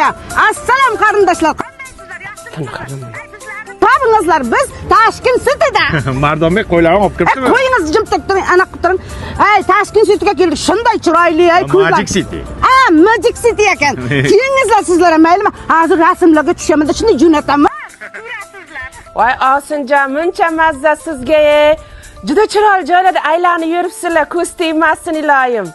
ya. Assalom qarindoshlar. Qandaysizlar? Tabingizlar biz Tashkent City'da. Mardonbek qo'ylarni olib kiribdimi? Qo'yingiz jim tek turing, ana qilib turing. Ay, Tashkent City'ga keldik. Shunday chiroyli, ay ko'zlar. Magic City. Magic City ekan. Keyingizlar sizlar maylimi? Hozir rasmlarga tushamanda shunday jo'nataman. Voy Osinjon, muncha mazza sizga. Juda chiroyli joylarda aylanib yuribsizlar, ko'z tegmasin iloyim.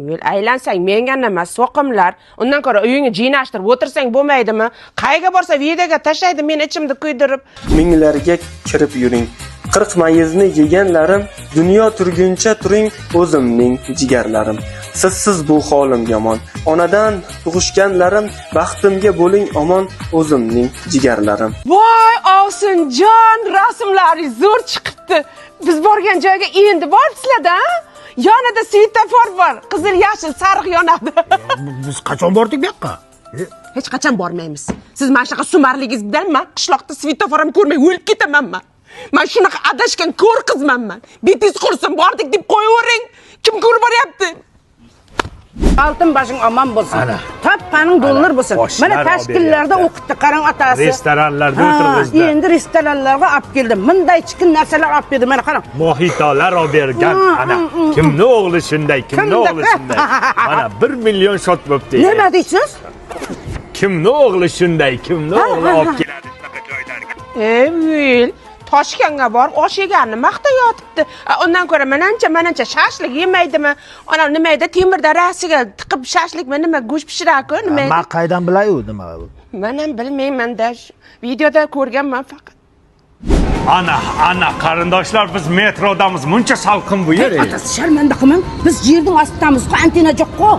Vel aylansang menga nima so'qimlar. Undan ko'ra uyingni jinashtirib o'tirsang bo'lmaydimi? Qayga borsa videoga tashlaydi, men ichimda kuydirib. Minglarga kirib yuring. 40 mayizni yeganlarim, dunyo turguncha turing o'zimning jigarlarim. Sizsiz bu holim yomon. Onadan tug'ishganlarim, baxtimga bo'ling omon o'zimning jigarlarim. Voy Osinjon, rasmlaringiz zo'r chiqibdi. Biz borgan joyga endi boribsizlar-da? Yonida svetofor bor. Qizil, yashil, sariq yonadi. Biz qachon bordik bu yoqqa? Hech qachon bormaymiz. Siz mana shunaqa sumarligingiz bilan men qishloqda svetofor ham ko'rmay o'lib ketamanman. Men shunaqa adashgan ko'r qizmanman. Betingiz qursin, bordik deb qo'yavering. Kim ko'rib boryapti? Altın başın aman bo'lsin. Tappaning dollar bo'lsin. Mana tashkillarda o'qitdi, qarang otasi. Restoranlarda o'tirg'izdi. Endi restoranlarga olib keldim. Bunday chiqin narsalar olib berdi. Mana qarang. Mohitolar olib bergan. Ana kimni o'g'li shunday, kimni o'g'li shunday. Mana 1 million shot bo'pti. Nima deysiz? Kimni o'g'li shunday, kimni o'g'li olib keladi shunaqa joylarga. Toshkentga borib osh yeganini maqtayotibdi. Undan ko'ra manancha shashlik yemaydimi? Ana nima edi, temirda rasiga tiqib shashlikmi, nima go'sht pishiraku, nima edi? Men qaydan bilay u nima bu? Men ham bilmayman-da. Videoda ko'rganman faqat. Ana qarindoshlar, biz metrodamiz. Muncha salqin bu yer. Otasi sharmanda qilmang. Biz yerning ostidamiz-ku, antena yo'q-ku.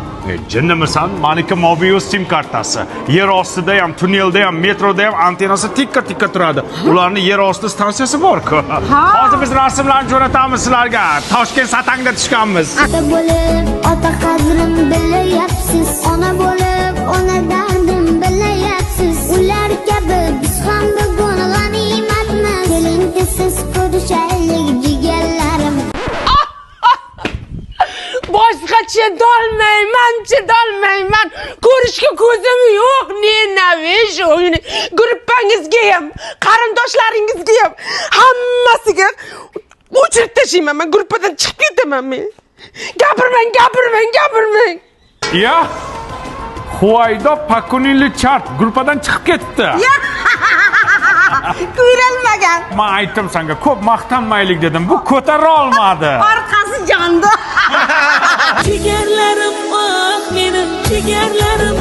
Jinnimisan? Maniki Mobius sim kartasi. Yer ostida ham, tunnelda ham, metroda ham antenasi tikka turadi. Ularning yer osti stansiyasi bor-ku. Hozir biz rasmlarni jo'natamiz sizlarga. Toshkent Satangda tushganmiz. Ota bo'lib, ota qadrim bilayapsiz. Ona bo'lib, ona dardim bilayapsiz. Ular kabi biz ham bugun g'animatmiz. Keling siz ko'rishaylik jigarlarim. Boshqa chidolmayman. Ko'rishga ko'zim yo'q. Nenavish o'yini. Gruppangizga ham, qarindoshlaringizga ham hammasiga o'chirib tashlayman. Men gruppadan chiqib ketaman men. Gapirmang. Ya. Huvaydo Pakunili chart gruppadan chiqib ketdi. Ko'rilmagan. Men aytdim senga, ko'p maqtanmaylik dedim. Bu ko'tara olmadi. Orqasi jondi. Jigarlarim, oh mening jigarlarim.